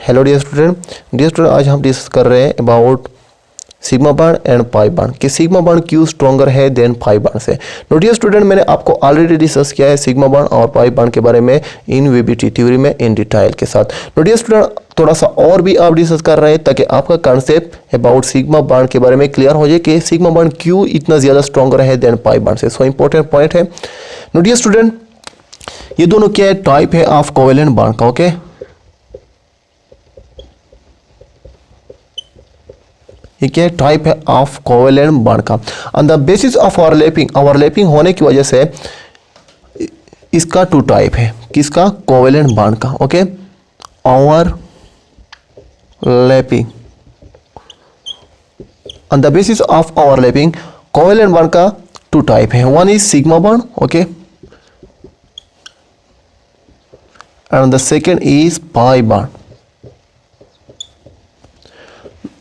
Hello dear student आज हम discuss कर रहे हैं about sigma bond and pi bond कि सिग्मा बॉन्ड क्यों स्ट्रॉन्गर है देन पाई बॉन्ड से। नो डियर स्टूडेंट, मैंने आपको ऑलरेडी डिस्कस किया है सिग्मा बॉन्ड और पाई बॉन्ड के बारे में इन वीबीटी थ्योरी में इन डिटेल के साथ। नो डियर स्टूडेंट, थोड़ा सा और भी आप डिस्कस कर रहे हैं ताकि आपका कॉन्सेप्ट अबाउट सिग्मा बॉन्ड के बारे में क्लियर हो जाए कि सिग्मा बॉन्ड क्यों इतना ज़्यादा स्ट्रॉन्गर है देन पाई बॉन्ड से। सो इंपॉर्टेंट पॉइंट है। नो डियर स्टूडेंट, ये दोनों क्या है, टाइप है ऑफ कोवेलेंट बॉन्ड का। ओके, ये क्या टाइप है ऑफ कोवेलेंट बॉन्ड का। On the basis of overlapping होने की वजह से इसका टू टाइप है। किसका? कोवेलेंट बॉन्ड का। Okay, overlapping on the basis of overlapping covalent bond का टू टाइप है। One is sigma bond, okay, and the second is pi bond.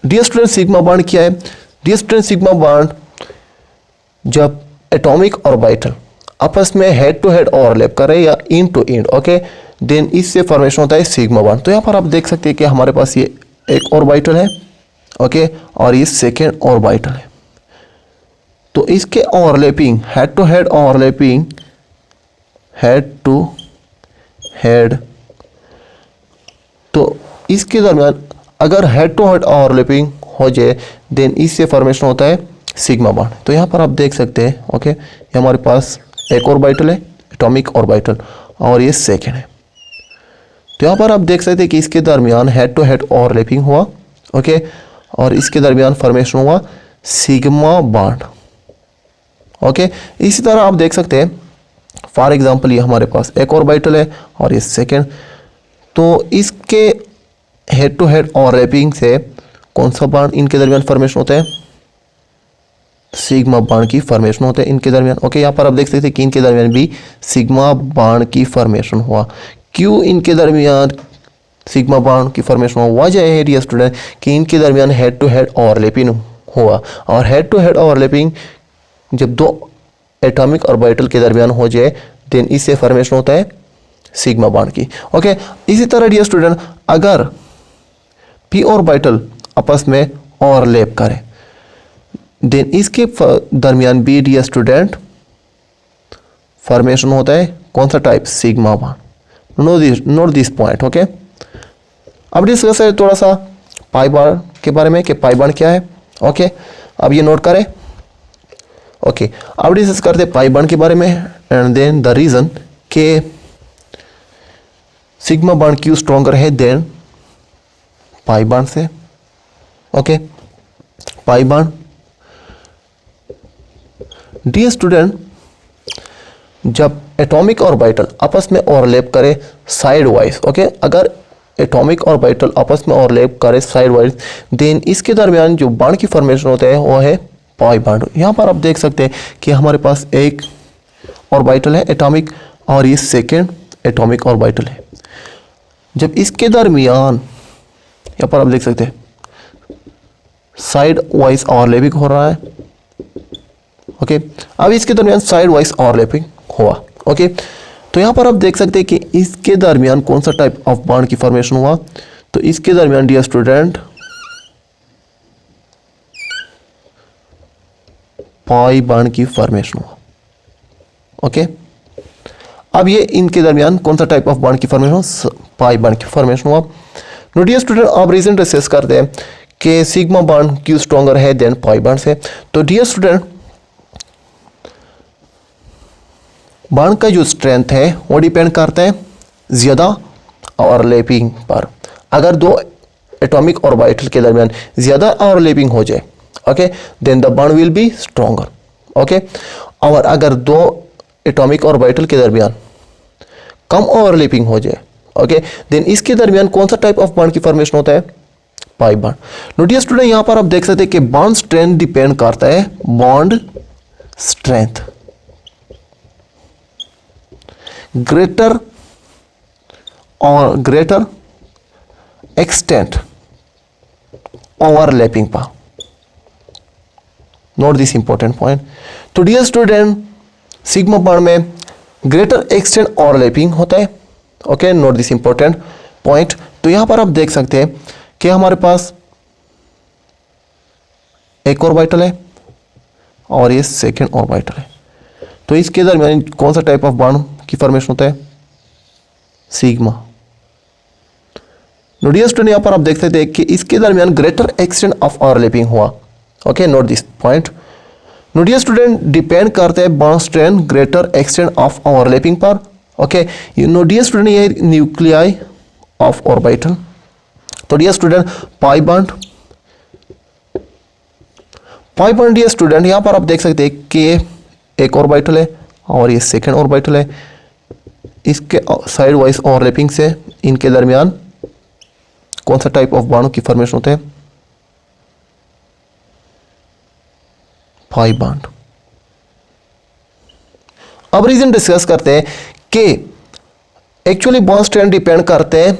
Dear student, sigma bond क्या है? डियर स्टूडेंट, सिग्मा बॉन्ड जब atomic orbital आपस में head to head overlap करे या end to end, okay, then इससे formation होता है सिग्मा बॉन्ड। तो यहाँ पर आप देख सकते हैं कि हमारे पास ये एक ऑर्बिटल है, ओके, और ये सेकेंड ऑर्बिटल है। तो इसके overlapping head to head overlapping head to head, तो इसके दरमियान अगर हेड टू हेड ओवरलैपिंग हो जाए देन इससे फॉर्मेशन होता है सिग्मा बॉन्ड। तो यहाँ पर आप देख सकते हैं, ओके, ये हमारे पास एक ऑर्बिटल है एटॉमिक ऑर्बिटल और ये सेकेंड है। तो यहाँ पर आप देख सकते हैं कि इसके दरमियान हेड टू हेड ओवरलैपिंग हुआ, ओके, और इसके दरमियान फॉर्मेशन हुआ सिग्मा बॉन्ड। ओके, इसी तरह आप देख सकते हैं, फॉर एग्जांपल ये हमारे पास एक ऑर्बिटल है और ये सेकेंड, तो इसके हेड टू हेड ओवरलैपिंग से कौन सा बॉन्ड इनके दरमियान फॉर्मेशन होता है? सिग्मा बॉन्ड की फॉर्मेशन होता है इनके दरमियान। ओके, यहाँ पर आप देख सकते हैं कि इनके दरमियान भी सिग्मा बॉन्ड की फॉर्मेशन हुआ। क्यों इनके दरमियान सिग्मा बॉन्ड की फॉर्मेशन हुआ? वजह है डियर स्टूडेंट कि इनके दरमियान हेड टू हेड ओवरलैपिंग हुआ, और हेड टू हेड ओवरलैपिंग जब दो एटॉमिक ऑर्बिटल के दरमियान हो जाए देन इससे फॉर्मेशन होता है सिग्मा बॉन्ड की। ओके, इसी तरह डियर स्टूडेंट, अगर पी ऑर्बिटल आपस में ओवरलैप करे देन इसके दरमियान भी डियर स्टूडेंट फॉर्मेशन होता है कौन सा type? Sigma bond. Note this point. Okay, अब डिस्कस है थोड़ा सा पाई बॉन्ड के बारे में कि पाई बॉन्ड क्या है। ओके, अब ये नोट करें। ओके, अब डिस्कस करते हैं पाई बॉन्ड के बारे में एंड देन द रीजन के सिग्मा बॉन्ड क्यों स्ट्रॉन्गर है देन पाई बॉन्ड से। Okay, pi bond dear student, जब एटॉमिक ऑर्बिटल आपस में ओवरलैप करे साइड वाइज, ओके, अगर एटॉमिक ऑर्बिटल आपस में ओवरलैप करे साइड वाइज देन इसके दरमियान जो बॉन्ड की फॉर्मेशन होता है वो है पाई बॉन्ड। यहाँ पर आप देख सकते हैं कि हमारे पास एक ऑर्बिटल है एटॉमिक और ये सेकेंड एटॉमिक ऑर्बिटल है। जब इसके दरमियान यहाँ पर आप देख सकते हैं साइड वाइज ओवरलैपिंग हो रहा है। ओके, अब इसके दरमियान साइड वाइज ओवरलैपिंग हुआ। ओके, तो यहाँ पर आप देख सकते हैं कि इसके दरमियान कौन सा टाइप ऑफ बॉन्ड की फॉर्मेशन हुआ? तो इसके दरमियान डियर स्टूडेंट पाई बॉन्ड की फॉर्मेशन हुआ। ओके, अब ये इनके दरमियान कौन सा टाइप ऑफ बॉन्ड की फॉर्मेशन? पाई बॉन्ड की फॉर्मेशन हुआ। नो डियर स्टूडेंट, आप रीजन डिस्कस करते हैं कि सिग्मा बॉन्ड क्यों स्ट्रॉन्गर है देन पाई बॉन्ड से। तो डियर स्टूडेंट, बॉन्ड का जो स्ट्रेंथ है वो डिपेंड करता है ज़्यादा ओवरलैपिंग पर। अगर दो एटॉमिक ऑर्बिटल के दरमियान ज़्यादा ओवरलैपिंग हो जाए, okay, then the bond will be stronger. Okay, और अगर दो एटॉमिक ऑर्बिटल के दरमियान कम ओवरलैपिंग हो जाए, ओके, देन इसके दरमियान कौन सा टाइप ऑफ बॉन्ड की फॉर्मेशन होता है? Pi bond. नोटिस स्टूडेंट, यहाँ पर आप देख सकते हैं कि बॉन्ड स्ट्रेंथ डिपेंड करता है बॉन्ड स्ट्रेंथ ग्रेटर और ग्रेटर एक्सटेंट ओवरलैपिंग पर। Note this important point. तो डियर स्टूडेंट, सिग्मा बॉन्ड में ग्रेटर एक्सटेंट ओवरलैपिंग होता है। Okay, note this important point. तो तो यहाँ पर आप देख सकते हैं कि हमारे पास एक ऑर्बिटल है और ये सेकेंड ऑर्बिटल है। तो इसके दरमियान कौन सा टाइप ऑफ बॉन्ड की फॉर्मेशन होता है? सिग्मा। डियर स्टूडेंट, यहाँ पर आप देख सकते हैं कि इसके दरमियान ग्रेटर एक्सटेंट ऑफ ओवरलैपिंग हुआ। Okay, note this point. Dear student, depend करते हैं bond strength greater extent of overlapping पर। ओके, डियर स्टूडेंट, ये न्यूक्लियाई ऑफ ऑर्बिटल। तो dear student, pi bond dear student, यहाँ पर आप देख सकते हैं कि एक ऑर्बिटल है और ये सेकेंड ऑर्बिटल है। इसके साइड वाइज ओवरलैपिंग से इनके दरमियान कौन सा टाइप ऑफ बॉन्ड की फॉर्मेशन होते हैं? Pi bond. अब रीजन डिस्कस करते हैं कि एक्चुअली बॉन्ड स्ट्रेंथ डिपेंड करते हैं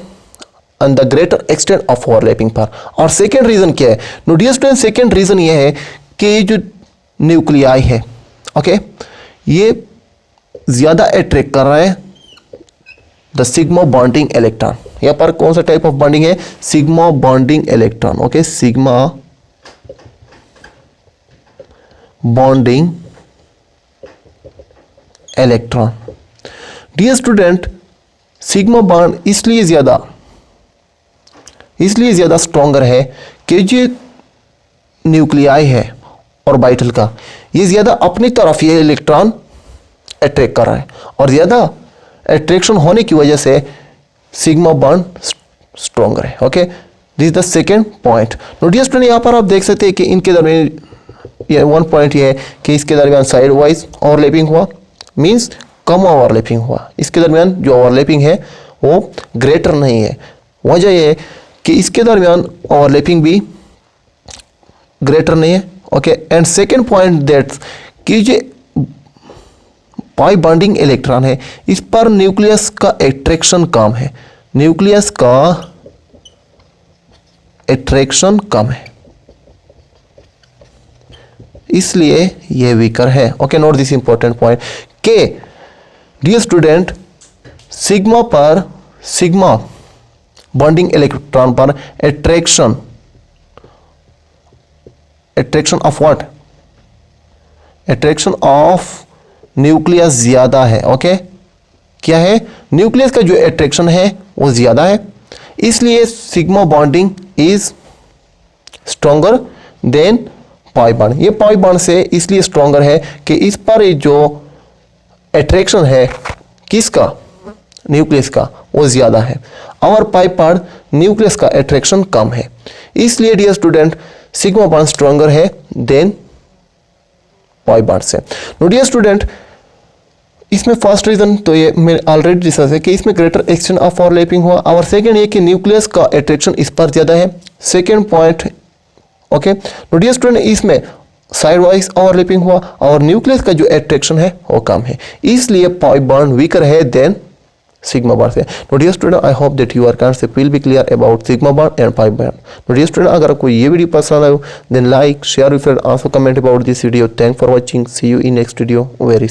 on the greater extent of overlapping पर। और सेकेंड रीजन क्या है? डियर स्टूडेंट, सेकेंड रीजन ये है कि जो न्यूक्लियाई है, ओके, ये ज्यादा अट्रैक्ट कर रहा है द सिग्मा बॉन्डिंग इलेक्ट्रॉन। यहाँ पर कौन सा टाइप ऑफ बॉन्डिंग है? Sigma bonding electron. Okay, sigma bonding electron. Dear student, sigma bond इसलिए ज्यादा स्ट्रॉन्गर है कि जो न्यूक्लियाई है ऑर्बिटल का, ये ज्यादा अपनी तरफ ये इलेक्ट्रॉन अट्रैक्ट कर रहा है और ज्यादा अट्रैक्शन होने की वजह से सिग्मा बॉन्ड स्ट्रॉन्गर है। Okay, this is the second point. Dear student, यहाँ पर आप देख सकते हैं कि इनके दरमियान ये वन पॉइंट ये है कि इसके दरमियान साइड वाइज ओवरलैपिंग हुआ, मींस कम ओवरलैपिंग हुआ। इसके दरमियान जो ओवरलैपिंग है वो ग्रेटर नहीं है। वजह यह है कि इसके दरमियान ओवरलैपिंग भी ग्रेटर नहीं है। Okay, and second point that कि जो पाई बॉन्डिंग इलेक्ट्रॉन है, इस पर न्यूक्लियस का अट्रैक्शन कम है। न्यूक्लियस का अट्रैक्शन कम है, इसलिए यह वीकर है। Okay, note this important point के dear student, sigma bonding electron पर attraction of what? Attraction of nucleus ज्यादा है। ओके, क्या है? न्यूक्लियस का जो अट्रैक्शन है वो ज्यादा है, इसलिए sigma bonding is stronger than pi bond. ये पाई बॉन्ड से इसलिए स्ट्रॉन्गर है कि इस पर जो अट्रैक्शन है किसका? न्यूक्लियस का, वो ज्यादा है और पाई बॉन्ड न्यूक्लियस का अट्रैक्शन कम है। इसलिए dear student, sigma bond stronger है देन पाई बॉन्ड से। डियर स्टूडेंट, इसमें फर्स्ट रीजन तो ये मैं ऑलरेडी डिस्कस है कि इसमें ग्रेटर एक्सटेंट ऑफ ओवरलैपिंग हुआ, और सेकंड ये कि न्यूक्लियस का अट्रैक्शन इस पर ज्यादा है। Second point, okay, dear student, इसमें साइड वाइज ओवरलैपिंग हुआ और न्यूक्लियस का जो अट्रैक्शन है वो कम है, इसलिए पाई बॉन्ड वीकर है देन sigma bond से। Dear student, I hope that your concept will be clear about sigma bond and pi bond। Dear student, अगर आपको ये वीडियो पसंद आए then like share with friend, also comment about this video. Thank for watching, see you in next video very